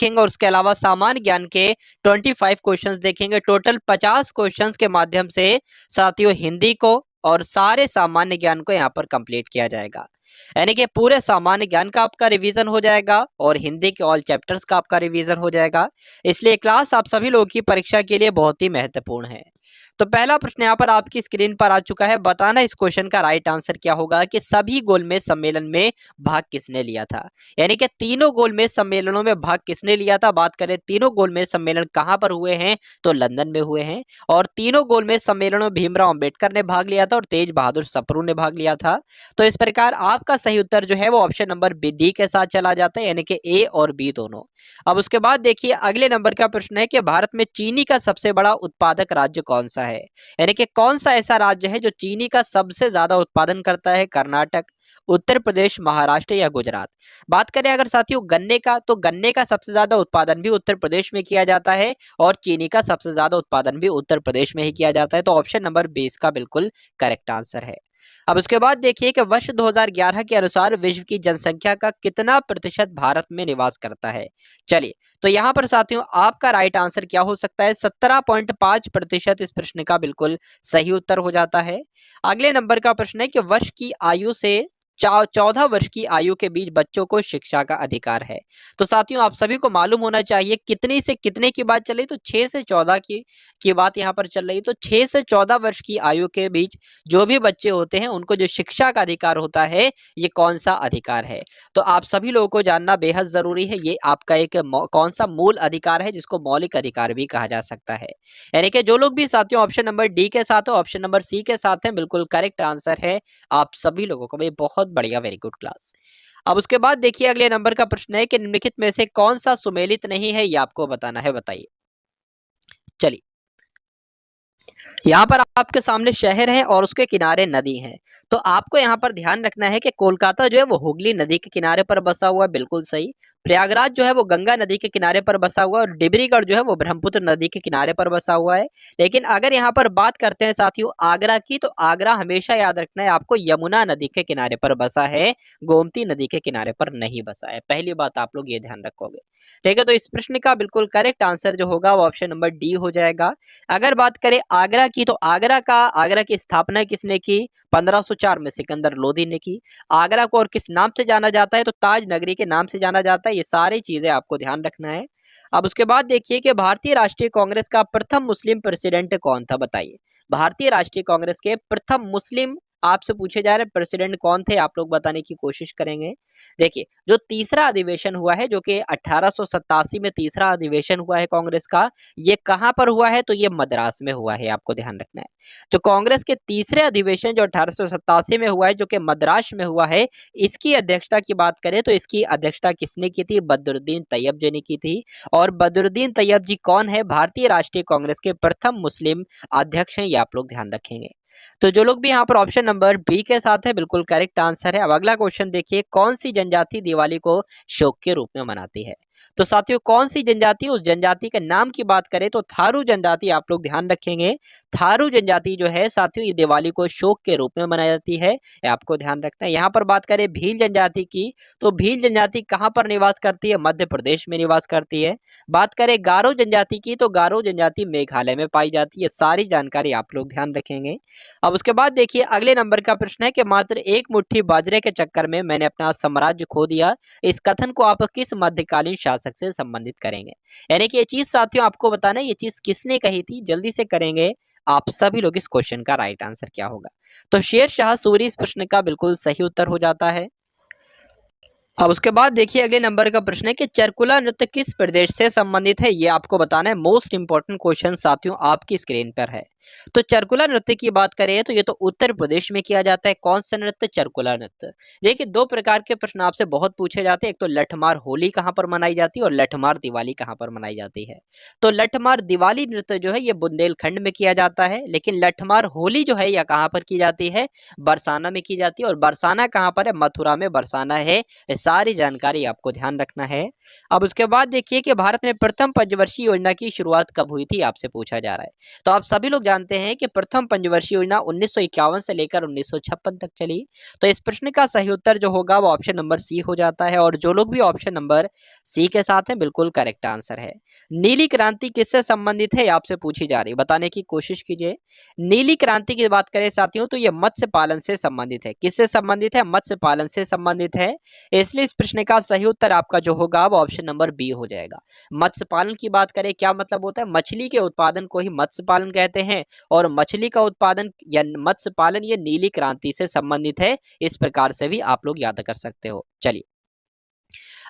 देखेंगे और उसके अलावा सामान्य ज्ञान के 25 क्वेश्चंस देखेंगे। टोटल 50 क्वेश्चंस के माध्यम से साथियों हिंदी को और सारे सामान्य ज्ञान को यहाँ पर कंप्लीट किया जाएगा। यानी कि पूरे सामान्य ज्ञान का आपका रिवीजन हो जाएगा और हिंदी के ऑल चैप्टर्स का आपका रिवीजन हो जाएगा। इसलिए क्लास आप सभी लोगों की परीक्षा के लिए बहुत ही महत्वपूर्ण है। तो पहला प्रश्न यहाँ पर आपकी स्क्रीन पर आ चुका है। बताना इस क्वेश्चन का राइट आंसर क्या होगा कि सभी गोलमेज सम्मेलन में भाग किसने लिया था। यानी कि तीनों गोलमेज सम्मेलनों में भाग किसने लिया था। बात करें तीनों गोलमेज सम्मेलन कहाँ पर हुए हैं तो लंदन में हुए हैं। और तीनों गोलमेज सम्मेलनों में भीमराव अंबेडकर ने भाग लिया था और तेज बहादुर सप्रू ने भाग लिया था। तो इस प्रकार आपका सही उत्तर जो है वो ऑप्शन नंबर डी के साथ चला जाता है, यानी कि ए और बी दोनों। अब उसके बाद देखिए अगले नंबर का प्रश्न है कि भारत में चीनी का सबसे बड़ा उत्पादक राज्य कौन सा है। यानी कि कौन सा ऐसा राज्य है जो चीनी का सबसे ज्यादा उत्पादन करता है। कर्नाटक, उत्तर प्रदेश, महाराष्ट्र या गुजरात। बात करें अगर साथियों गन्ने का, तो गन्ने का सबसे ज्यादा उत्पादन भी उत्तर प्रदेश में किया जाता है और चीनी का सबसे ज्यादा उत्पादन भी उत्तर प्रदेश में ही किया जाता है। तो ऑप्शन नंबर 20 का बिल्कुल करेक्ट आंसर है। अब उसके बाद देखिए कि वर्ष 2011 के अनुसार विश्व की जनसंख्या का कितना प्रतिशत भारत में निवास करता है। चलिए तो यहाँ पर साथियों आपका राइट आंसर क्या हो सकता है। 17.5% इस प्रश्न का बिल्कुल सही उत्तर हो जाता है। अगले नंबर का प्रश्न है कि वर्ष की आयु से 14 वर्ष की आयु के बीच बच्चों को शिक्षा का अधिकार है। तो साथियों आप सभी को मालूम होना चाहिए कितनी से कितने की बात चल रही, तो 6 से 14 की बात यहाँ पर चल रही। तो 6 से 14 वर्ष की आयु के बीच जो भी बच्चे होते हैं उनको जो शिक्षा का अधिकार होता है ये कौन सा अधिकार है। तो आप सभी लोगों को जानना बेहद जरूरी है। ये आपका एक कौन सा मूल अधिकार है जिसको मौलिक अधिकार भी कहा जा सकता है। यानी कि जो लोग भी साथियों ऑप्शन नंबर डी के साथ है, ऑप्शन नंबर सी के साथ है, बिल्कुल करेक्ट आंसर है आप सभी लोगों को। भाई बहुत बढ़िया, वेरी गुड क्लास। अब उसके बाद देखिए अगले नंबर का प्रश्न है कि निम्नलिखित में से कौन सा सुमेलित नहीं है, ये आपको बताना है। बताइए। चलिए यहाँ पर आपके सामने शहर है और उसके किनारे नदी है। तो आपको यहाँ पर ध्यान रखना है कि कोलकाता जो है वो हुगली नदी के किनारे पर बसा हुआ है, बिल्कुल सही। प्रयागराज जो है वो गंगा नदी के किनारे पर बसा हुआ है और डिब्रूगढ़ जो है वो ब्रह्मपुत्र नदी के किनारे पर बसा हुआ है। लेकिन अगर यहाँ पर बात करते हैं साथियों आगरा की, तो आगरा हमेशा याद रखना है आपको यमुना नदी के किनारे पर बसा है, गोमती नदी के किनारे पर नहीं बसा है। पहली बात आप लोग ये ध्यान रखोगे, ठीक है। तो इस प्रश्न का बिल्कुल करेक्ट आंसर जो होगा वो ऑप्शन नंबर डी हो जाएगा। अगर बात करें आगरा की, तो आगरा की स्थापना किसने की। 1504 में सिकंदर लोदी ने की। आगरा को और किस नाम से जाना जाता है, तो ताज नगरी के नाम से जाना जाता है। ये सारी चीजें आपको ध्यान रखना है। अब उसके बाद देखिए कि भारतीय राष्ट्रीय कांग्रेस का प्रथम मुस्लिम प्रेसिडेंट कौन था। बताइए भारतीय राष्ट्रीय कांग्रेस के प्रथम मुस्लिम आपसे पूछे जा रहे प्रेसिडेंट कौन थे, आप लोग बताने की कोशिश करेंगे। देखिए जो तीसरा अधिवेशन हुआ है, जो कि 1887 में तीसरा अधिवेशन हुआ है कांग्रेस का, ये कहां पर हुआ है, तो ये मद्रास में हुआ है। आपको ध्यान रखना है जो कांग्रेस के तीसरे अधिवेशन जो 1887 में हुआ है, जो कि मद्रास में हुआ है, इसकी अध्यक्षता की बात करें तो इसकी अध्यक्षता किसने की थी। बदरुद्दीन तैयब जी ने की थी। और बदरुद्दीन तैयब जी कौन है, भारतीय राष्ट्रीय कांग्रेस के प्रथम मुस्लिम अध्यक्ष हैं। ये आप लोग ध्यान रखेंगे। तो जो लोग भी यहाँ पर ऑप्शन नंबर बी के साथ है बिल्कुल करेक्ट आंसर है। अब अगला क्वेश्चन देखिए, कौन सी जनजाति दिवाली को शोक के रूप में मनाती है। तो साथियों कौन सी जनजाति, उस जनजाति के नाम की बात करें तो थारू जनजाति। आप लोग ध्यान रखेंगे थारू जनजाति जो है साथियों ये दिवाली को शोक के रूप में मनाई जाती है, ये आपको ध्यान रखना है। यहाँ पर बात करें भील जनजाति की, तो भील जनजाति कहाँ पर निवास करती है, मध्य प्रदेश में निवास करती है। बात करें गारो जनजाति की, तो गारो जनजाति मेघालय में पाई जाती है। सारी जानकारी आप लोग ध्यान रखेंगे। अब उसके बाद देखिए अगले नंबर का प्रश्न है कि मात्र एक मुट्ठी बाजरे के चक्कर में मैंने अपना साम्राज्य खो दिया, इस कथन को आप किस मध्यकालीन शासक से संबंधित करेंगे। यानी कि ये चीज साथियों आपको बताना है ये चीज किसने कही थी, जल्दी से करेंगे आप सभी लोग इस क्वेश्चन का राइट आंसर क्या होगा। तो शेर शाह सूरी इस प्रश्न का बिल्कुल सही उत्तर हो जाता है। अब उसके बाद देखिए अगले नंबर का प्रश्न है कि चरकुला नृत्य किस प्रदेश से संबंधित है, ये आपको बताना है। मोस्ट इंपॉर्टेंट क्वेश्चन साथियों आपकी स्क्रीन पर है। तो चरकुला नृत्य की बात करें तो ये तो उत्तर प्रदेश में किया जाता है। कौन सा नृत्य, चरकुला नृत्य। देखिए दो प्रकार के प्रश्न आपसे बहुत पूछे जाते हैं, एक तो लठमार होली कहाँ पर मनाई जाती है और लठमार दिवाली कहाँ पर मनाई जाती है। तो लठमार दिवाली नृत्य जो है ये बुंदेलखंड में किया जाता है, लेकिन लठमार होली जो है यह कहाँ पर की जाती है, बरसाना में की जाती है। और बरसाना कहाँ पर है, मथुरा में बरसाना है, सारी जानकारी आपको ध्यान रखना है। अब उसके बाद देखिए कि भारत में प्रथम पंचवर्षीय योजना की शुरुआत कब हुई थी, आपसे पूछा जा रहा है। तो आप सभी लोग जानते हैं कि प्रथम पंचवर्षीय योजना 1951 से लेकर 1956 तक चली। तो इस प्रश्न का सही उत्तर जो होगा वो ऑप्शन नंबर सी हो जाता है, और जो लोग भी ऑप्शन नंबर सी के साथ हैं बिल्कुल करेक्ट आंसर है। नीली क्रांति किससे संबंधित है, आपसे पूछी जा रही है, बताने की कोशिश कीजिए। नीली क्रांति की बात करें साथियों तो ये मत्स्य पालन से संबंधित है। किससे संबंधित है, मत्स्य पालन से संबंधित है। इसलिए इस प्रश्न का सही उत्तर आपका जो होगा वो ऑप्शन नंबर बी हो जाएगा। मत्स्य पालन की बात करें, क्या मतलब होता है, मछली के उत्पादन को ही मत्स्य पालन कहते हैं, और मछली का उत्पादन या मत्स्य पालन ये नीली क्रांति से संबंधित है। इस प्रकार से भी आप लोग याद कर सकते हो। चलिए,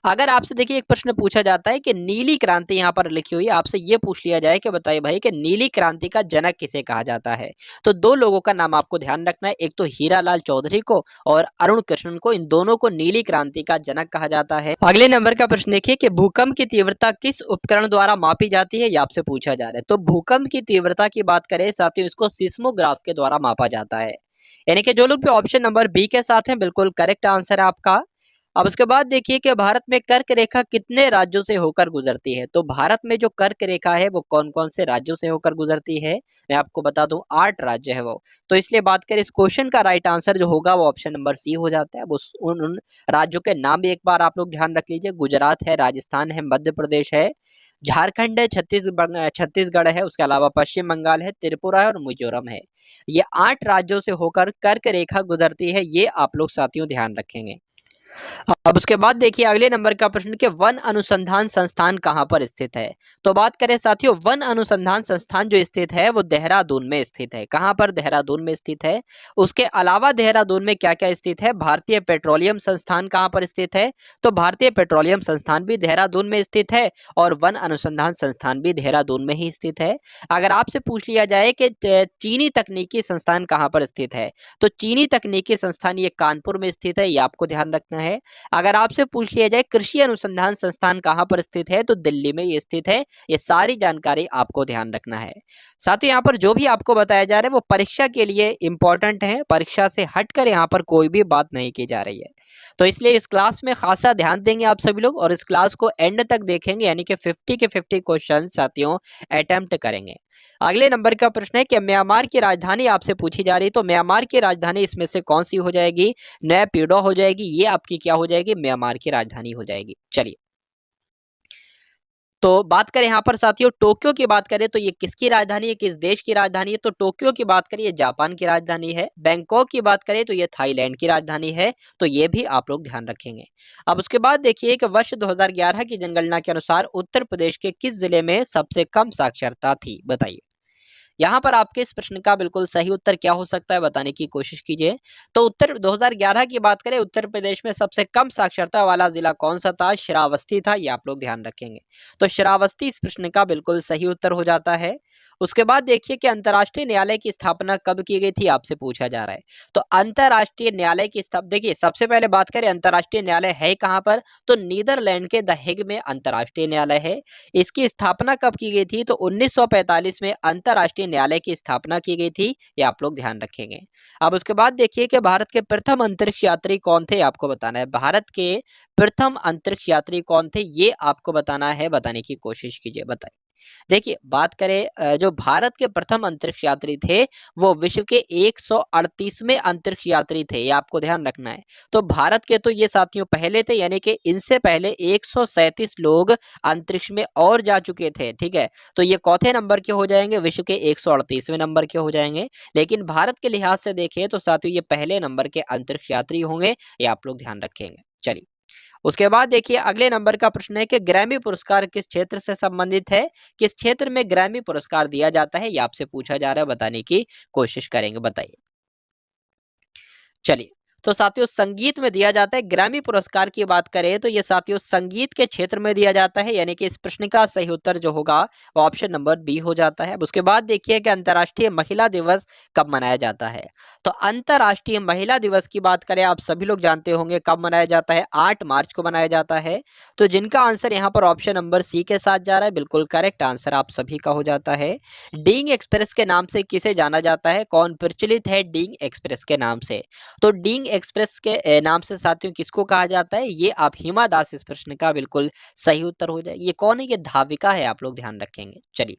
अगर आपसे देखिए एक प्रश्न पूछा जाता है कि नीली क्रांति यहाँ पर लिखी हुई है, आपसे ये पूछ लिया जाए कि बताइए भाई कि नीली क्रांति का जनक किसे कहा जाता है, तो दो लोगों का नाम आपको ध्यान रखना है, एक तो हीरालाल चौधरी को और अरुण कृष्णन को, इन दोनों को नीली क्रांति का जनक कहा जाता है। अगले नंबर का प्रश्न देखिए कि भूकंप की तीव्रता किस उपकरण द्वारा मापी जाती है, ये आपसे पूछा जा रहा है। तो भूकंप की तीव्रता की बात करें साथियों, इसको सिस्मोग्राफ के द्वारा मापा जाता है। यानी कि जो लोग भी ऑप्शन नंबर बी के साथ हैं बिल्कुल करेक्ट आंसर है आपका। अब उसके बाद देखिए कि भारत में कर्क रेखा कितने राज्यों से होकर गुजरती है, तो भारत में जो कर्क रेखा है वो कौन कौन से राज्यों से होकर गुजरती है, मैं आपको बता दूं 8 राज्य है वो। तो इसलिए बात करें इस क्वेश्चन का राइट आंसर जो होगा वो ऑप्शन नंबर सी हो जाता है। उन राज्यों के नाम भी एक बार आप लोग ध्यान रख लीजिए, गुजरात है, राजस्थान है, मध्य प्रदेश है, झारखंड है, छत्तीसगढ़ है, उसके अलावा पश्चिम बंगाल है, त्रिपुरा है और मिजोरम है। ये 8 राज्यों से होकर कर्क रेखा गुजरती है, ये आप लोग साथियों ध्यान रखेंगे। अब उसके बाद देखिए अगले नंबर का प्रश्न कि वन अनुसंधान संस्थान कहां पर स्थित है, तो बात करें साथियों वन अनुसंधान संस्थान जो स्थित है वो देहरादून में स्थित है। कहां पर, देहरादून में स्थित है। उसके अलावा देहरादून में क्या क्या स्थित है, भारतीय पेट्रोलियम संस्थान कहां पर स्थित है, तो भारतीय पेट्रोलियम संस्थान भी देहरादून में स्थित है, और वन अनुसंधान संस्थान भी देहरादून में ही स्थित है। अगर आपसे पूछ लिया जाए कि चीनी तकनीकी संस्थान कहां पर स्थित है, तो चीनी तकनीकी संस्थान ये कानपुर में स्थित है, ये आपको ध्यान रखना है। अगर आपसे पूछ लिया जाए कृषि अनुसंधान संस्थान कहां पर स्थित है, तो दिल्ली में ये स्थित है। ये सारी जानकारी आपको ध्यान रखना है। साथ ही यहाँ पर जो भी आपको बताया जा रहा है वो परीक्षा के लिए इंपॉर्टेंट है, परीक्षा से हटकर यहाँ पर कोई भी बात नहीं की जा रही है। तो इसलिए इस क्लास में खासा ध्यान देंगे आप सभी लोग, और इस क्लास को एंड तक देखेंगे, यानी कि 50 के 50 क्वेश्चन साथियों अटेम्प्ट करेंगे। अगले नंबर का प्रश्न है कि म्यांमार की राजधानी आपसे पूछी जा रही है, तो म्यांमार की राजधानी इसमें से कौन सी हो जाएगी, नैपिडो हो जाएगी, ये आपकी क्या हो जाएगी, म्यांमार की राजधानी हो जाएगी। चलिए, तो बात करें यहाँ पर साथियों टोक्यो की बात करें तो ये किसकी राजधानी है, किस देश की राजधानी है, तो टोक्यो की बात करें ये जापान की राजधानी है। बैंकॉक की बात करें तो ये थाईलैंड की राजधानी है। तो ये भी आप लोग ध्यान रखेंगे। अब उसके बाद देखिए कि वर्ष 2011 की जनगणना के अनुसार उत्तर प्रदेश के किस जिले में सबसे कम साक्षरता थी, बताइए। यहाँ पर आपके इस प्रश्न का बिल्कुल सही उत्तर क्या हो सकता है, बताने की कोशिश कीजिए। तो उत्तर 2011 की बात करें, उत्तर प्रदेश में सबसे कम साक्षरता वाला जिला कौन सा था, श्रावस्ती था, ये आप लोग ध्यान रखेंगे। तो श्रावस्ती इस प्रश्न का बिल्कुल सही उत्तर हो जाता है। उसके बाद देखिए कि अंतर्राष्ट्रीय न्यायालय की स्थापना कब की गई थी, आपसे पूछा जा रहा है। तो अंतर्राष्ट्रीय न्यायालय की स्थापना, देखिए सबसे पहले बात करें अंतर्राष्ट्रीय न्यायालय है कहाँ पर, तो नीदरलैंड के द हेग में अंतर्राष्ट्रीय न्यायालय है। इसकी स्थापना कब की गई थी, तो 1945 में अंतर्राष्ट्रीय न्यायालय की स्थापना की गई थी, ये आप लोग ध्यान रखेंगे। अब उसके बाद देखिए कि भारत के प्रथम अंतरिक्ष यात्री कौन थे, आपको बताना है। भारत के प्रथम अंतरिक्ष यात्री कौन थे, ये आपको बताना है, बताने की कोशिश कीजिए, बताइए। देखिए बात करें जो भारत के प्रथम अंतरिक्ष यात्री थे वो विश्व के 138वें अंतरिक्ष यात्री थे, ये आपको ध्यान रखना है। तो भारत के तो ये साथियों पहले थे, यानी कि इनसे पहले 137 लोग अंतरिक्ष में और जा चुके थे, ठीक है। तो ये चौथे नंबर के हो जाएंगे, विश्व के 138वें नंबर के हो जाएंगे। लेकिन भारत के लिहाज से देखें तो साथियों ये पहले नंबर के अंतरिक्ष यात्री होंगे, ये आप लोग ध्यान रखेंगे। चलिए, उसके बाद देखिए अगले नंबर का प्रश्न है कि ग्रैमी पुरस्कार किस क्षेत्र से संबंधित है, किस क्षेत्र में ग्रैमी पुरस्कार दिया जाता है, ये आपसे पूछा जा रहा है, बताने की कोशिश करेंगे, बताइए। चलिए, तो साथियों संगीत में दिया जाता है। ग्रैमी पुरस्कार की बात करें तो ये साथियों संगीत के क्षेत्र में दिया जाता है, यानी कि इस प्रश्न का सही उत्तर जो होगा वो ऑप्शन नंबर बी हो जाता है। उसके बाद देखिए कि अंतर्राष्ट्रीय महिला दिवस कब मनाया जाता है। तो अंतर्राष्ट्रीय महिला दिवस की बात करें, आप सभी लोग जानते होंगे कब मनाया जाता है, 8 मार्च को मनाया जाता है। तो जिनका आंसर यहाँ पर ऑप्शन नंबर सी के साथ जा रहा है, बिल्कुल करेक्ट आंसर आप सभी का हो जाता है। डींग एक्सप्रेस के नाम से किसे जाना जाता है, कौन प्रचलित है डींग एक्सप्रेस के नाम से, तो डींग एक्सप्रेस के नाम से साथियों किसको कहा जाता है? ये आप हिमा दास इस प्रश्न का बिल्कुल सही उत्तर हो जाएगा। ये कौन है? ये धाविका है, आप लोग ध्यान रखेंगे। चलिए,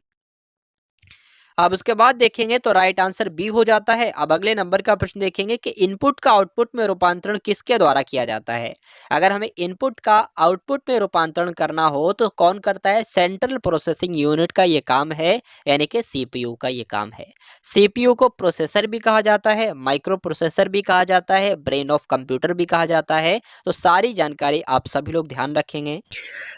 अब उसके बाद देखेंगे तो राइट आंसर बी हो जाता है। अब अगले नंबर का प्रश्न देखेंगे कि इनपुट का आउटपुट में रूपांतरण किसके द्वारा किया जाता है? अगर हमें इनपुट का आउटपुट में रूपांतरण करना हो तो कौन करता है? सेंट्रल प्रोसेसिंग यूनिट का ये काम है, यानी कि सीपीयू का ये काम है। सीपीयू को प्रोसेसर भी कहा जाता है, माइक्रो प्रोसेसर भी कहा जाता है, ब्रेन ऑफ कंप्यूटर भी कहा जाता है। तो सारी जानकारी आप सभी लोग ध्यान रखेंगे।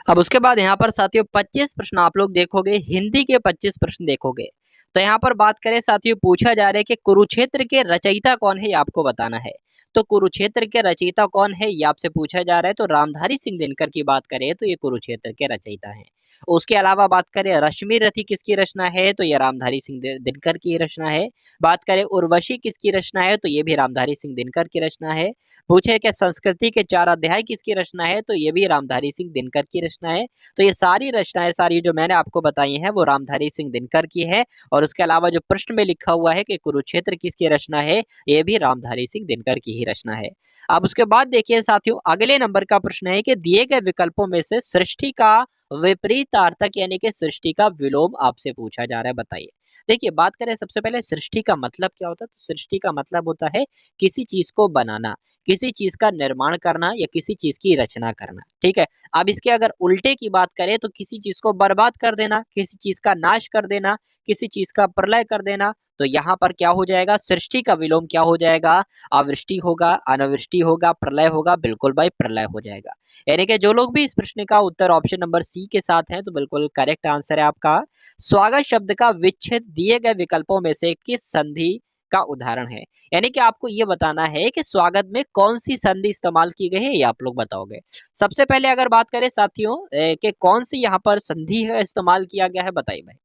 अब उसके बाद यहाँ पर साथियों 25 प्रश्न आप लोग देखोगे, हिंदी के 25 प्रश्न देखोगे। तो यहाँ पर बात करें साथियों, पूछा जा रहा है कि कुरुक्षेत्र के रचयिता कौन है, ये आपको बताना है। तो कुरुक्षेत्र के रचयिता कौन है, ये आपसे पूछा जा रहा है। तो रामधारी सिंह दिनकर की बात करें तो ये कुरुक्षेत्र के रचयिता हैं। उसके अलावा बात करें रश्मि रथी किसकी रचना है, तो ये रामधारी सिंह दिनकर की रचना है। बात करें उर्वशी किसकी रचना है, तो ये भी रामधारी सिंह दिनकर की रचना है। पूछे कि संस्कृति के 4 अध्याय किसकी रचना है, तो ये भी रामधारी सिंह दिनकर की रचना है। तो ये सारी रचनाएं सारी जो मैंने आपको बताई हैं वो रामधारी सिंह दिनकर की है। और उसके अलावा जो प्रश्न में लिखा हुआ है कि कुरुक्षेत्र किसकी रचना है, ये भी रामधारी सिंह दिनकर की ही रचना है। अब उसके बाद देखिए साथियों, अगले नंबर का प्रश्न है कि दिए गए विकल्पों में से सृष्टि का विपरीतार्थक यानी कि सृष्टि का विलोम आपसे पूछा जा रहा है, बताइए। देखिए, बात करें सबसे पहले सृष्टि का मतलब क्या होता है, तो सृष्टि का मतलब होता है किसी चीज को बनाना, किसी चीज का निर्माण करना या किसी चीज की रचना करना। ठीक है। अब इसके अगर उल्टे की बात करें तो किसी चीज को बर्बाद कर देना, किसी चीज का नाश कर देना, किसी चीज का प्रलय कर देना। तो यहाँ पर क्या हो जाएगा? सृष्टि का विलोम क्या हो जाएगा? अवृष्टि होगा, अनावृष्टि होगा, प्रलय होगा। बिल्कुल भाई, प्रलय हो जाएगा। यानी कि जो लोग भी इस प्रश्न का उत्तर ऑप्शन नंबर सी के साथ हैं तो बिल्कुल करेक्ट आंसर है आपका। स्वागत शब्द का विच्छेद दिए गए विकल्पों में से किस संधि का उदाहरण है? यानी कि आपको ये बताना है कि स्वागत में कौन सी संधि इस्तेमाल की गई है, ये आप लोग बताओगे। सबसे पहले अगर बात करें साथियों कि कौन सी यहाँ पर संधि है इस्तेमाल किया गया है, बताइए भाई।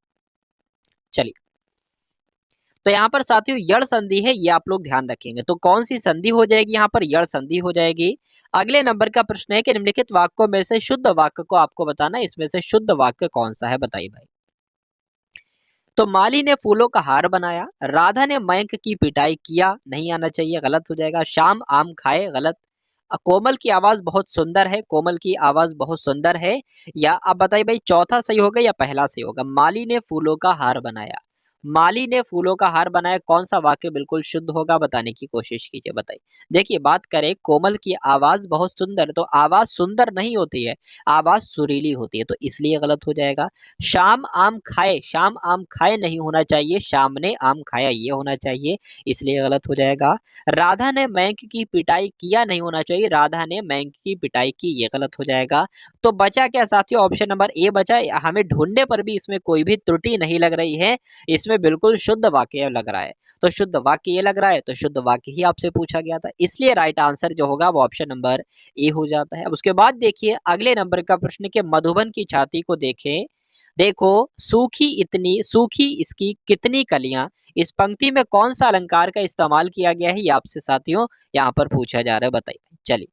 चलिए, तो यहाँ पर साथियों यड़ संधि है, ये आप लोग ध्यान रखेंगे। तो कौन सी संधि हो जाएगी? यहाँ पर यड़ संधि हो जाएगी। अगले नंबर का प्रश्न है कि निम्नलिखित वाक्यों में से शुद्ध वाक्य को आपको बताना है, इसमें से शुद्ध वाक्य कौन सा है, बताइए भाई। तो माली ने फूलों का हार बनाया, राधा ने मयंक की पिटाई किया, नहीं आना चाहिए, गलत हो जाएगा। शाम आम खाए, गलत। कोमल की आवाज बहुत सुंदर है, कोमल की आवाज बहुत सुंदर है। या अब बताइए भाई, चौथा सही होगा या पहला सही होगा? माली ने फूलों का हार बनाया, माली ने फूलों का हार बनाया, कौन सा वाक्य बिल्कुल शुद्ध होगा, बताने की कोशिश कीजिए, बताइए। देखिए, बात करें कोमल की आवाज बहुत सुंदर, तो आवाज सुंदर नहीं होती है, आवाज सुरीली होती है, तो इसलिए गलत हो जाएगा। शाम आम खाए, शाम आम खाए नहीं होना चाहिए, शाम ने आम खाया ये होना चाहिए, इसलिए गलत हो जाएगा। राधा ने मयंक की पिटाई किया नहीं होना चाहिए, राधा ने मयंक की पिटाई की, ये गलत हो जाएगा। तो बचा क्या साथियों? ऑप्शन नंबर ए बचा। हमें ढूंढने पर भी इसमें कोई भी त्रुटि नहीं लग रही है, इसमें बिल्कुल शुद्ध वाक्य लग रहा है। तो शुद्ध वाक्य ये लग रहा है, तो शुद्ध वाक्य ही आपसे पूछा गया था, इसलिए राइट आंसर जो होगा वो ऑप्शन नंबर ए हो जाता है। अब उसके बाद देखिए अगले नंबर का प्रश्न के मधुबन की छाती को देखें। देखो, सूखी इतनी सूखी इसकी कितनी कलियां, इस पंक्ति में कौन सा अलंकार का इस्तेमाल किया गया है, ये आपसे साथियों यहाँ पर पूछा जा रहा है, बताइए। चलिए,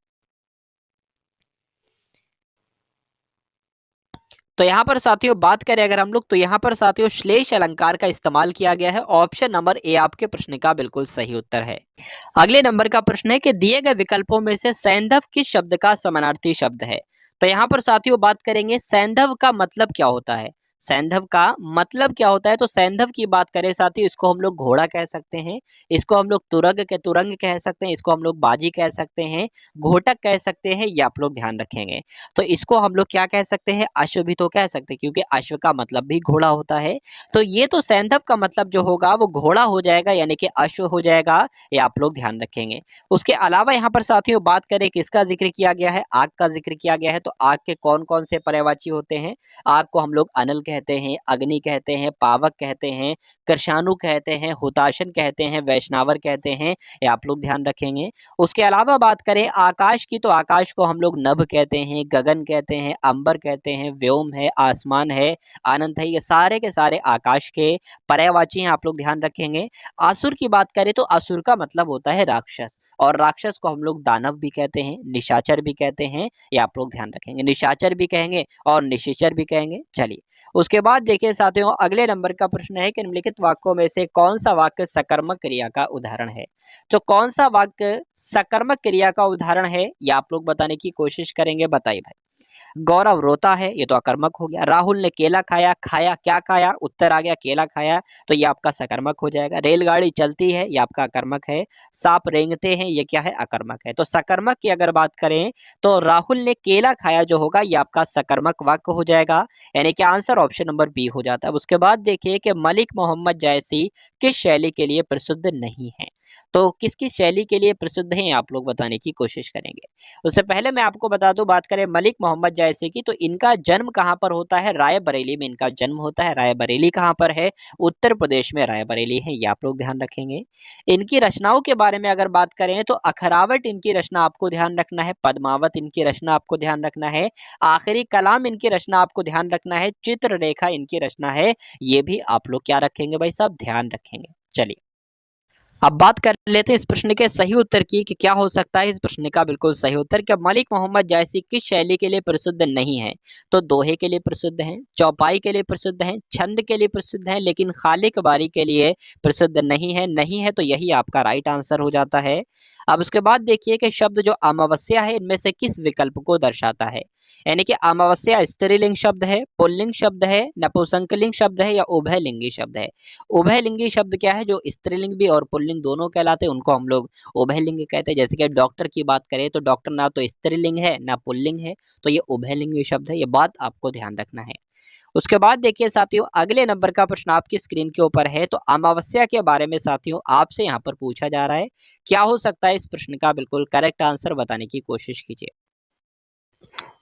तो यहाँ पर साथियों बात करें अगर हम लोग, तो यहाँ पर साथियों श्लेष अलंकार का इस्तेमाल किया गया है। ऑप्शन नंबर ए आपके प्रश्न का बिल्कुल सही उत्तर है। अगले नंबर का प्रश्न है कि दिए गए विकल्पों में से सैंधव किस शब्द का समानार्थी शब्द है? तो यहाँ पर साथियों बात करेंगे सैंधव का मतलब क्या होता है, सैंधव का मतलब क्या होता है। तो सैंधव की बात करें साथियों, इसको हम लोग घोड़ा कह सकते हैं, इसको हम लोग तुरंग कह सकते हैं, इसको हम लोग बाजी कह सकते हैं, घोटक कह सकते हैं, ये आप लोग ध्यान रखेंगे। तो इसको हम लोग क्या कह सकते हैं? अश्व भी तो कह सकते हैं, क्योंकि अश्व का मतलब भी घोड़ा होता है। तो ये तो सैंधव का मतलब जो होगा वो घोड़ा हो जाएगा, यानी कि अश्व हो जाएगा, ये आप लोग ध्यान रखेंगे। उसके अलावा यहाँ पर साथियों बात करें किसका जिक्र किया गया है, आग का जिक्र किया गया है। तो आग के कौन कौन से पर्यायवाची होते हैं? आग को हम लोग अनल कहते हैं, अग्नि कहते हैं, पावक कहते हैं, कृषाणु कहते हैं, हुताशन कहते हैं, वैष्णवर कहते हैं, ये आप लोग ध्यान रखेंगे। उसके अलावा बात करें आकाश की, तो आकाश को हम लोग नभ कहते हैं, गगन कहते हैं, अंबर कहते हैं, व्योम है, आसमान है, अनंत है, ये सारे के सारे आकाश के पर्यायवाची हैं, आप लोग ध्यान रखेंगे। असुर की बात करें तो असुर का मतलब होता है राक्षस, और राक्षस को हम लोग दानव भी कहते हैं, निशाचर भी कहते हैं, ये आप लोग ध्यान रखेंगे। निशाचर भी कहेंगे और निशाचर भी कहेंगे। चलिए, उसके बाद देखिए साथियों, अगले नंबर का प्रश्न है कि निम्नलिखित वाक्यों में से कौन सा वाक्य सकर्मक क्रिया का उदाहरण है। तो कौन सा वाक्य सकर्मक क्रिया का उदाहरण है, ये आप लोग बताने की कोशिश करेंगे, बताइए भाई। गौरव रोता है, ये तो अकर्मक हो गया। राहुल ने केला खाया, खाया क्या खाया, उत्तर आ गया केला खाया, तो ये आपका सकर्मक हो जाएगा। रेलगाड़ी चलती है, ये आपका अकर्मक है। सांप रेंगते हैं, ये क्या है, अकर्मक है। तो सकर्मक की अगर बात करें तो राहुल ने केला खाया जो होगा ये आपका सकर्मक वाक्य हो जाएगा, यानी कि आंसर ऑप्शन नंबर बी हो जाता है। उसके बाद देखिए कि मलिक मोहम्मद जायसी किस शैली के लिए प्रसिद्ध नहीं है। तो किस किस शैली के लिए प्रसिद्ध हैं आप लोग बताने की कोशिश करेंगे। उससे पहले मैं आपको बता दूं, बात करें मलिक मोहम्मद जायसी की, तो इनका जन्म कहाँ पर होता है, रायबरेली में इनका जन्म होता है। रायबरेली कहाँ पर है, उत्तर प्रदेश में रायबरेली है, ये आप लोग ध्यान रखेंगे। इनकी रचनाओं के बारे में अगर बात करें तो अखरावट इनकी रचना आपको ध्यान रखना है, पद्मावत इनकी रचना आपको ध्यान रखना है, आखिरी कलाम इनकी रचना आपको ध्यान रखना है, चित्ररेखा इनकी रचना है, ये भी आप लोग क्या रखेंगे भाई साहब, ध्यान रखेंगे। चलिए अब बात कर लेते हैं इस प्रश्न के सही उत्तर की कि क्या हो सकता है इस प्रश्न का बिल्कुल सही उत्तर, कि मलिक मोहम्मद जायसी किस शैली के लिए प्रसिद्ध नहीं है। तो दोहे के लिए प्रसिद्ध हैं, चौपाई के लिए प्रसिद्ध हैं, छंद के लिए प्रसिद्ध हैं, लेकिन खालिक बारी के लिए प्रसिद्ध नहीं है। नहीं है तो यही आपका राइट आंसर हो जाता है। अब उसके बाद देखिए कि शब्द जो अमावस्या है इनमें से किस विकल्प को दर्शाता है, यानी कि अमावस्या स्त्रीलिंग शब्द है, पुल्लिंग शब्द है, नपुंसकलिंग शब्द है, या उभयलिंगी शब्द है। उभयलिंगी शब्द क्या है, जो स्त्रीलिंग भी और पुल्लिंग दोनों कहलाते हैं उनको हम लोग उभयलिंगी कहते हैं। जैसे कि डॉक्टर की बात करें तो डॉक्टर ना तो स्त्रीलिंग है ना पुल्लिंग है, तो ये उभयलिंगी शब्द है, ये बात आपको ध्यान रखना है। उसके बाद देखिए साथियों, अगले नंबर का प्रश्न आपकी स्क्रीन के ऊपर है। तो अमावस्या के बारे में साथियों आपसे यहाँ पर पूछा जा रहा है, क्या हो सकता है इस प्रश्न का बिल्कुल करेक्ट आंसर बताने की कोशिश कीजिए।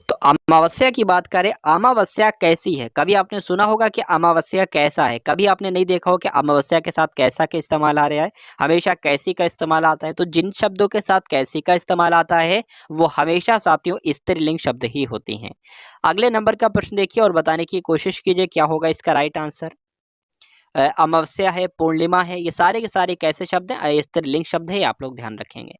तो अमावस्या की बात करें, अमावस्या कैसी है, कभी आपने सुना होगा कि अमावस्या कैसा है, कभी आपने नहीं देखा हो कि अमावस्या के साथ कैसा का इस्तेमाल आ रहा है, हमेशा कैसी का इस्तेमाल आता है। तो जिन शब्दों के साथ कैसी का इस्तेमाल आता है वो हमेशा साथियों स्त्रीलिंग शब्द ही होती हैं। अगले नंबर का प्रश्न देखिए और बताने की कोशिश कीजिए क्या होगा इसका राइट आंसर। अमावस्या है, पूर्णिमा है, ये सारे के सारे कैसे शब्द हैं, स्त्रीलिंग शब्द है, आप लोग ध्यान रखेंगे।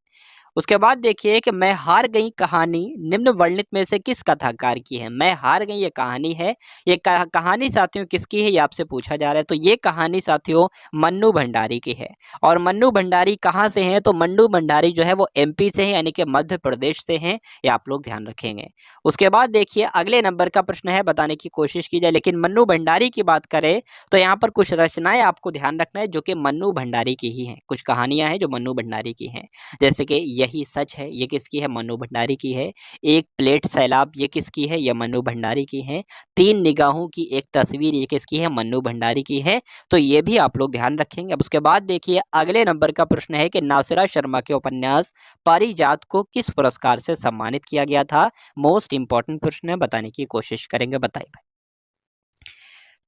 उसके बाद देखिए कि मैं हार गई कहानी निम्न वर्णित में से किस कथाकार की है। मैं हार गई ये कहानी है, ये कहानी साथियों किसकी है, ये आपसे पूछा जा रहा है। तो ये कहानी साथियों मन्नू भंडारी की है। और मन्नू भंडारी कहाँ से हैं, तो मन्नू भंडारी जो है वो एमपी से है, यानी कि मध्य प्रदेश से हैं, ये आप लोग ध्यान रखेंगे। उसके बाद देखिए अगले नंबर का प्रश्न है, बताने की कोशिश कीजिए। लेकिन मन्नू भंडारी की बात करें तो यहाँ पर कुछ रचनाएं आपको ध्यान रखना है जो कि मन्नू भंडारी की ही हैं, कुछ कहानियां हैं जो मन्नू भंडारी की हैं। जैसे कि यही सच है, ये किसकी है, मन्नू भंडारी की है। एक प्लेट सैलाब, ये किसकी है, ये मन्नू भंडारी की है। तीन निगाहों की एक तस्वीर, ये किसकी है, मन्नू भंडारी की है। तो ये भी आप लोग ध्यान रखेंगे। अब उसके बाद देखिए अगले नंबर का प्रश्न है कि नासिरा शर्मा के उपन्यास पारिजात को किस पुरस्कार से सम्मानित किया गया था। मोस्ट इंपॉर्टेंट प्रश्न है, बताने की कोशिश करेंगे, बताइए भाई।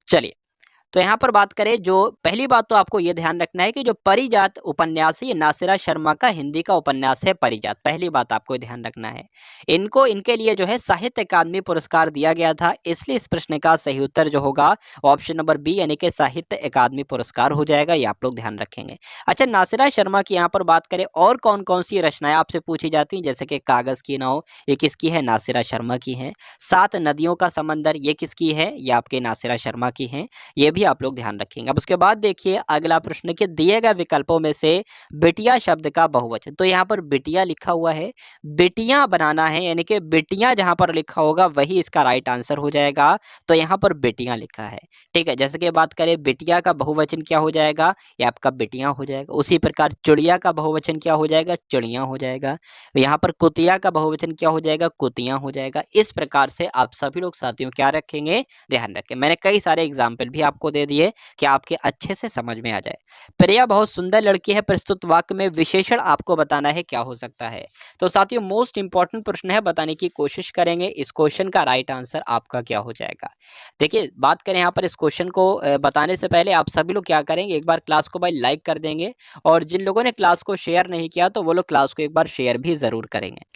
चलिए तो यहाँ पर बात करें, जो पहली बात तो आपको ये ध्यान रखना है कि जो परिजात उपन्यास है ये नासिरा शर्मा का हिंदी का उपन्यास है परिजात, पहली बात आपको ध्यान रखना है। इनको इनके लिए जो है साहित्य अकादमी पुरस्कार दिया गया था, इसलिए इस प्रश्न का सही उत्तर जो होगा ऑप्शन नंबर बी यानी कि साहित्य अकादमी पुरस्कार हो जाएगा, ये आप लोग ध्यान रखेंगे। अच्छा, नासिरा शर्मा की यहाँ पर बात करें और कौन कौन सी रचनाएं आपसे पूछी जाती हैं, जैसे कि कागज की नाव, ये किसकी है, नासिरा शर्मा की है। सात नदियों का समंदर, ये किसकी है, ये आपके नासिरा शर्मा की है, ये भी आप लोग ध्यान रखेंगे। अब उसके बाद देखिए अगला प्रश्न के दिए गए विकल्पों में से बिटिया शब्द का बहुवचन, तो यहाँ पर बिटिया लिखा हुआ है, बिटियां बनाना है, यानी कि बिटियां जहां पर लिखा होगा वही इसका राइट आंसर हो जाएगा। तो यहाँ पर बिटियां लिखा है, ठीक है। जैसे कि बात करें बिटिया का बहुवचन क्या हो जाएगा, ये आपका बिटियां हो जाएगा। उसी प्रकार चिड़िया का बहुवचन क्या हो जाएगा, चिड़िया हो जाएगा। यहाँ पर कुतिया का बहुवचन क्या हो जाएगा, कुतियां हो जाएगा। इस प्रकार से आप सभी लोग साथियों क्या रखेंगे, ध्यान रखें। मैंने कई सारे एग्जाम्पल भी आपको दे दिए कि आपके अच्छे से समझ में आ जाए। प्रिया बहुत सुंदर लड़की है, प्रस्तुत वाक्य में विशेषण आपको बताना है, क्या हो सकता है। तो साथियों मोस्ट इंपॉर्टेंट प्रश्न है, बताने की कोशिश करेंगे। इस क्वेश्चन का राइट आंसर आपका क्या हो जाएगा। देखिए बात करें यहाँ पर इस क्वेश्चन को बताने से पहले आप सभी लोग क्या करेंगे, एक बार क्लास को भाई लाइक कर देंगे, और जिन लोगों ने क्लास को शेयर नहीं किया तो वो लोग क्लास को एक बार शेयर भी जरूर करेंगे।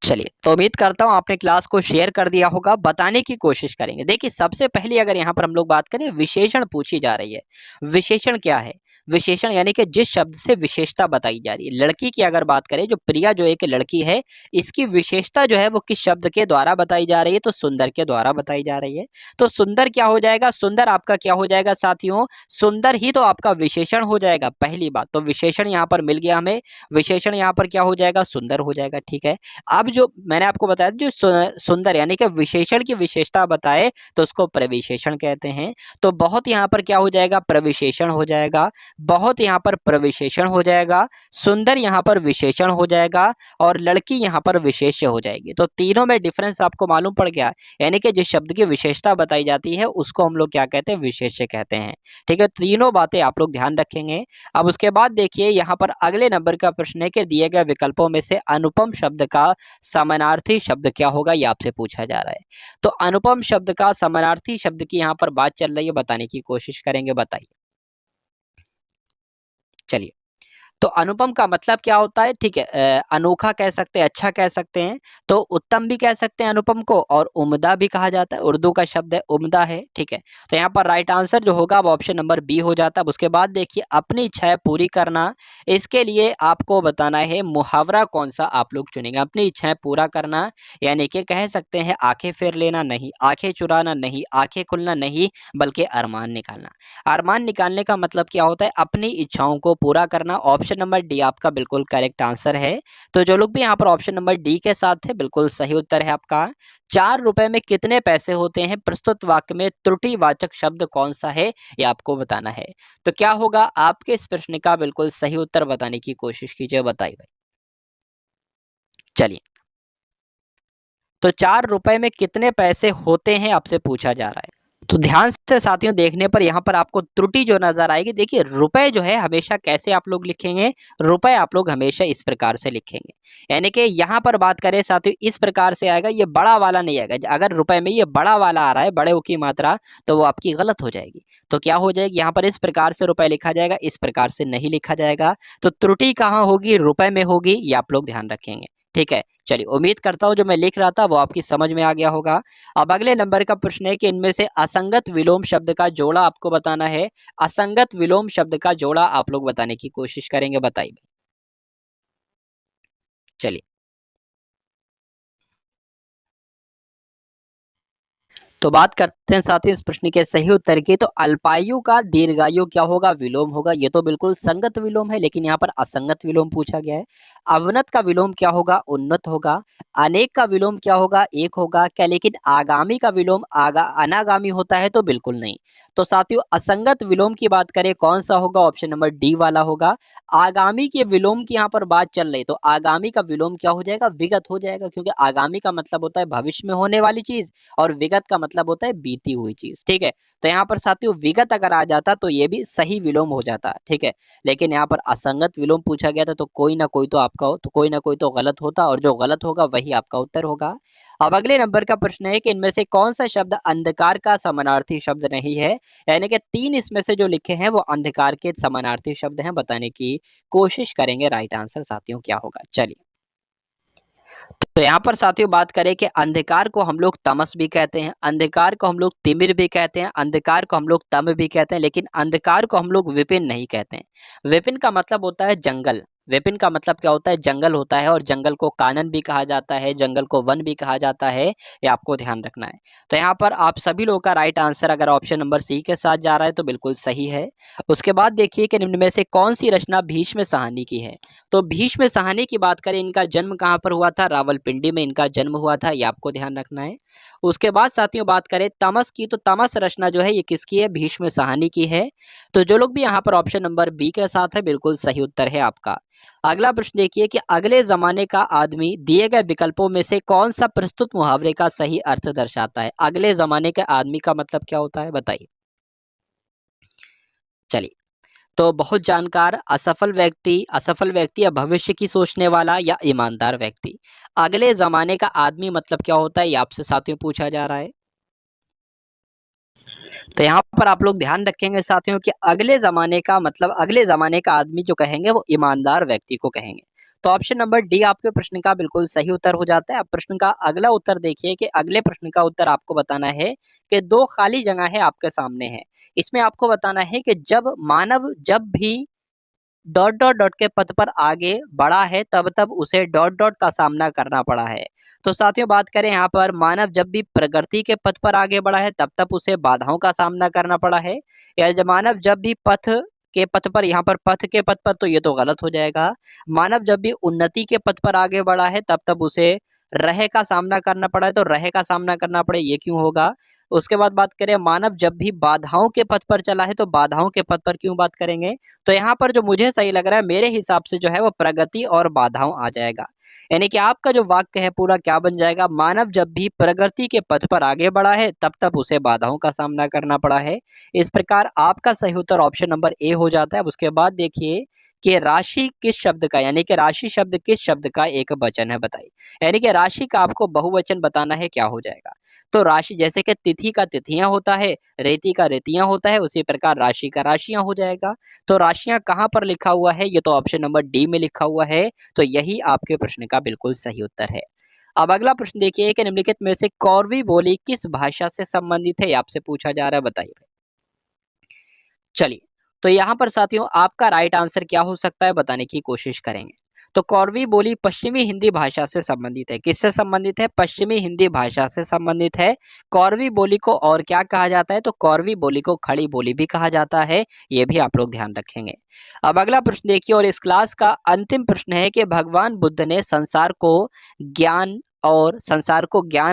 चलिए, तो उम्मीद करता हूँ आपने क्लास को शेयर कर दिया होगा, बताने की कोशिश करेंगे। देखिए, सबसे पहले अगर यहाँ पर हम लोग बात करें, विशेषण पूछी जा रही है। विशेषण क्या है? विशेषण यानी कि जिस शब्द से विशेषता बताई जा रही है। लड़की की अगर बात करें, जो प्रिया जो एक लड़की है, इसकी विशेषता जो है वो किस शब्द के द्वारा बताई जा रही है? तो सुंदर के द्वारा बताई जा रही है। तो सुंदर क्या हो जाएगा? सुंदर आपका क्या हो जाएगा साथियों? सुंदर ही तो आपका विशेषण हो जाएगा, पहली बात। तो विशेषण यहाँ पर मिल गया हमें, विशेषण यहाँ पर क्या हो जाएगा? सुंदर हो जाएगा, ठीक है। अब जो मैंने आपको बताया, जो सुंदर यानी कि विशेषण की विशेषता बताए तो उसको प्रविशेषण कहते हैं। तो बहुत यहाँ पर क्या हो जाएगा? प्रविशेषण हो जाएगा। बहुत यहाँ पर प्रविशेषण हो जाएगा, सुंदर यहाँ पर विशेषण हो जाएगा, और लड़की यहाँ पर विशेष्य हो जाएगी। तो तीनों में डिफरेंस आपको मालूम पड़ गया, यानी कि जिस शब्द की विशेषता बताई जाती है उसको हम लोग क्या कहते हैं? विशेष्य कहते हैं, ठीक है। तीनों बातें आप लोग ध्यान रखेंगे। अब उसके बाद देखिए, यहाँ पर अगले नंबर का प्रश्न है कि दिए गए विकल्पों में से अनुपम शब्द का समानार्थी शब्द क्या होगा? ये आपसे पूछा जा रहा है। तो अनुपम शब्द का समानार्थी शब्द की यहाँ पर बात चल रही है, बताने की कोशिश करेंगे, बताइए। चलिए, तो अनुपम का मतलब क्या होता है? ठीक है, अनोखा कह सकते हैं, अच्छा कह सकते हैं, तो उत्तम भी कह सकते हैं अनुपम को, और उम्दा भी कहा जाता है। उर्दू का शब्द है, उम्दा है, ठीक है। तो यहाँ पर राइट आंसर जो होगा वो ऑप्शन नंबर बी हो जाता है। अब उसके बाद देखिए, अपनी इच्छाएं पूरी करना, इसके लिए आपको बताना है मुहावरा कौन सा आप लोग चुनेंगे। अपनी इच्छाएं पूरा करना यानी कि कह सकते हैं आंखें फेर लेना नहीं, आंखें चुराना नहीं, आंखें खुलना नहीं, बल्कि अरमान निकालना। अरमान निकालने का मतलब क्या होता है? अपनी इच्छाओं को पूरा करना। ऑप्शन नंबर डी आपका बिल्कुल करेक्ट आंसर है। तो जो लोग भी यहाँ पर ऑप्शन नंबर डी के साथ है, बिल्कुल सही उत्तर है आपका। 4 रुपए में कितने पैसे होते हैं? प्रस्तुत वाक्य में त्रुटिवाचक शब्द कौन सा है? ये आपको बताना है। तो क्या होगा? आपके इस प्रश्न का बिल्कुल सही उत्तर बताने की कोशिश कीजिए, बताइए भाई। चलिए, तो 4 रुपए में कितने पैसे होते हैं आपसे पूछा जा रहा है। तो ध्यान से साथियों देखने पर यहाँ पर आपको त्रुटि जो नजर आएगी, देखिए रुपए जो है हमेशा कैसे आप लोग लिखेंगे? रुपए आप लोग हमेशा इस प्रकार से लिखेंगे, यानी कि यहाँ पर बात करें साथियों, इस प्रकार से आएगा, ये बड़ा वाला नहीं आएगा। अगर रुपए में ये बड़ा वाला आ रहा है, बड़े की मात्रा, तो वो आपकी गलत हो जाएगी। तो क्या हो जाएगी? यहाँ पर इस प्रकार से रुपए लिखा जाएगा, इस प्रकार से नहीं लिखा जाएगा। तो त्रुटि कहाँ होगी? रुपए में होगी, ये आप लोग ध्यान रखेंगे, ठीक है। चलिए, उम्मीद करता हूँ जो मैं लिख रहा था वो आपकी समझ में आ गया होगा। अब अगले नंबर का प्रश्न है कि इनमें से असंगत विलोम शब्द का जोड़ा आपको बताना है। असंगत विलोम शब्द का जोड़ा आप लोग बताने की कोशिश करेंगे, बताइए। चलिए, तो बात करते हैं साथियों इस प्रश्न के सही उत्तर की। तो अल्पायु का दीर्घायु क्या होगा? विलोम होगा। ये तो बिल्कुल संगत विलोम है, लेकिन यहाँ पर असंगत विलोम पूछा गया है। अवनत का विलोम क्या होगा? उन्नत होगा। अनेक का विलोम क्या होगा? एक होगा क्या? लेकिन आगामी का विलोम अनागामी होता है, तो बिल्कुल नहीं। तो साथियों, असंगत विलोम की बात करें, कौन सा होगा? ऑप्शन नंबर डी वाला होगा। आगामी के विलोम की यहाँ पर बात चल रही, तो आगामी का विलोम क्या हो जाएगा? विगत हो जाएगा, क्योंकि आगामी का मतलब होता है भविष्य में होने वाली चीज, और विगत का मतलब होता है बीती हुई चीज, ठीक है। तो यहाँ पर साथियों विगत अगर आ जाता तो ये भी सही विलोम हो जाता, ठीक है। लेकिन यहाँ पर असंगत विलोम पूछा गया था, तो कोई ना कोई तो आपका तो कोई ना कोई तो गलत होता, और जो गलत होगा वही आपका उत्तर होगा। अब अगले नंबर का प्रश्न है कि इनमें से कौन सा शब्द अंधकार का समानार्थी शब्द नहीं है? यानी कि 3 इसमें से जो लिखे हैं वो अंधकार के समानार्थी शब्द हैं, बताने की कोशिश करेंगे। राइट आंसर साथियों क्या होगा? चलिए, तो यहाँ पर साथियों बात करें कि अंधकार को हम लोग तमस भी कहते हैं, अंधकार को हम लोग तिमिर भी कहते हैं, अंधकार को हम लोग तम भी कहते हैं, लेकिन अंधकार को हम लोग विपिन नहीं कहते हैं। विपिन का मतलब होता है जंगल। विपिन का मतलब क्या होता है? जंगल होता है, और जंगल को कानन भी कहा जाता है, जंगल को वन भी कहा जाता है, ये आपको ध्यान रखना है। तो यहाँ पर आप सभी लोगों का राइट आंसर अगर ऑप्शन नंबर सी के साथ जा रहा है तो बिल्कुल सही है। उसके बाद देखिए कि निम्न में से कौन सी रचना भीष्म साहनी की है? तो भीष्म साहनी की बात करें, इनका जन्म कहाँ पर हुआ था? रावलपिंडी में इनका जन्म हुआ था, ये आपको ध्यान रखना है। उसके बाद साथियों बात करें तमस की, तो तमस रचना जो है ये किसकी है? भीष्म साहनी की है। तो जो लोग भी यहाँ पर ऑप्शन नंबर बी के साथ है, बिल्कुल सही उत्तर है आपका। अगला प्रश्न देखिए कि अगले जमाने का आदमी दिए गए विकल्पों में से कौन सा प्रस्तुत मुहावरे का सही अर्थ दर्शाता है? अगले जमाने के आदमी का मतलब क्या होता है, बताइए। चलिए, तो बहुत जानकार, असफल व्यक्ति या भविष्य की सोचने वाला, या ईमानदार व्यक्ति। अगले जमाने का आदमी मतलब क्या होता है? ये आपसे साथियों पूछा जा रहा है। तो यहाँ पर आप लोग ध्यान रखेंगे साथियों कि अगले जमाने का मतलब, अगले जमाने का आदमी जो कहेंगे वो ईमानदार व्यक्ति को कहेंगे। तो ऑप्शन नंबर डी आपके प्रश्न का बिल्कुल सही उत्तर हो जाता है। अब प्रश्न का अगला उत्तर देखिए कि अगले प्रश्न का उत्तर आपको बताना है कि दो खाली जगह है आपके सामने है। इसमें आपको बताना है कि जब मानव जब भी डॉट डॉट डॉट के पथ पर आगे बढ़ा है तब तब उसे डॉट डॉट का सामना करना पड़ा है। तो साथियों बात करें यहाँ पर मानव जब भी प्रगति के पथ पर आगे बढ़ा है तब तब उसे बाधाओं का सामना करना पड़ा है, या जब मानव जब भी पथ के पथ पर, यहाँ पर पथ के पथ पर तो ये तो गलत हो जाएगा। मानव जब भी उन्नति के पथ पर आगे बढ़ा है तब तब उसे रह का सामना करना पड़ा है, तो रह का सामना करना पड़े ये क्यों होगा। उसके बाद बात करें मानव जब भी बाधाओं के पथ पर चला है तो बाधाओं के पथ पर क्यों बात करेंगे। तो यहाँ पर जो मुझे सही लग रहा है मेरे हिसाब से जो है वो प्रगति और बाधाओं आ जाएगा। यानी कि आपका जो वाक्य है पूरा क्या बन जाएगा, मानव जब भी प्रगति के पथ पर आगे बढ़ा है तब तब उसे बाधाओं का सामना करना पड़ा है। इस प्रकार आपका सही उत्तर ऑप्शन नंबर ए हो जाता है। उसके बाद देखिए कि राशि किस शब्द का, यानी कि राशि शब्द किस शब्द का एक वचन है बताइए। यानी कि राशि का आपको बहुवचन बताना है, क्या हो जाएगा। तो राशि जैसे कि तिथि का तिथियां होता है, रेती का रेतियां होता है, उसी प्रकार राशि का राशियां हो जाएगा। तो राशियां कहां पर लिखा हुआ है, ये तो ऑप्शन नंबर डी में लिखा हुआ है। तो यही आपके प्रश्न का बिल्कुल सही उत्तर है। अब अगला प्रश्न देखिए कि निम्नलिखित में से कौरवी बोली किस भाषा से संबंधित है, आपसे पूछा जा रहा है, बताइए। चलिए, तो यहाँ पर साथियों आपका राइट आंसर क्या हो सकता है बताने की कोशिश करेंगे। तो कौरवी बोली पश्चिमी हिंदी भाषा से संबंधित है। किससे संबंधित है, पश्चिमी हिंदी भाषा से संबंधित है। कौरवी बोली को और क्या कहा जाता है, तो कौरवी बोली को खड़ी बोली भी कहा जाता है, ये भी आप लोग ध्यान रखेंगे। अब अगला प्रश्न देखिए, और इस क्लास का अंतिम प्रश्न है कि भगवान बुद्ध ने संसार को ज्ञान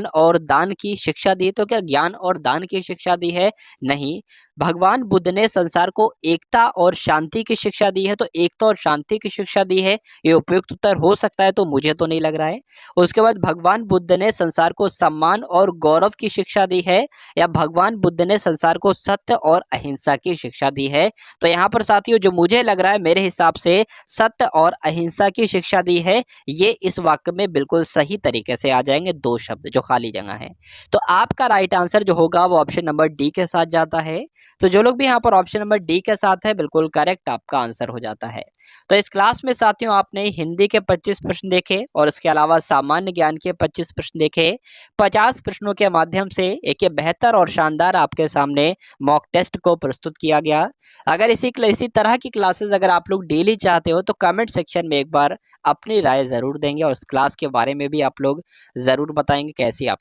और दान की शिक्षा दी। तो क्या ज्ञान और दान की शिक्षा दी है, नहीं। भगवान बुद्ध ने संसार को एकता और शांति की शिक्षा दी है। तो एकता और शांति की शिक्षा दी है, ये उपयुक्त उत्तर हो सकता है, तो मुझे तो नहीं लग रहा है। उसके बाद भगवान बुद्ध ने संसार को सम्मान और गौरव की शिक्षा दी है, या भगवान बुद्ध ने संसार को सत्य और अहिंसा की शिक्षा दी है। तो यहाँ पर साथियों जो मुझे लग रहा है मेरे हिसाब से सत्य और अहिंसा की शिक्षा दी है, ये इस वाक्य में बिल्कुल सही तरीके से आ जाएंगे, दो शब्द जो खाली जगह है। तो आपका राइट आंसर जो होगा वो ऑप्शन नंबर डी के साथ जाता है। तो जो लोग भी यहाँ पर ऑप्शन नंबर डी के साथ है बिल्कुल करेक्ट आपका आंसर हो जाता है। तो इस क्लास में साथियों आपने हिंदी के 25 प्रश्न देखे और इसके अलावा सामान्य ज्ञान के 25 प्रश्न देखे। 50 प्रश्नों के माध्यम से एक बेहतर और शानदार आपके सामने मॉक टेस्ट को प्रस्तुत किया गया। अगर इसी तरह की क्लासेस अगर आप लोग डेली चाहते हो तो कमेंट सेक्शन में एक बार अपनी राय जरूर देंगे और इस क्लास के बारे में भी आप लोग जरूर बताएंगे कैसी आप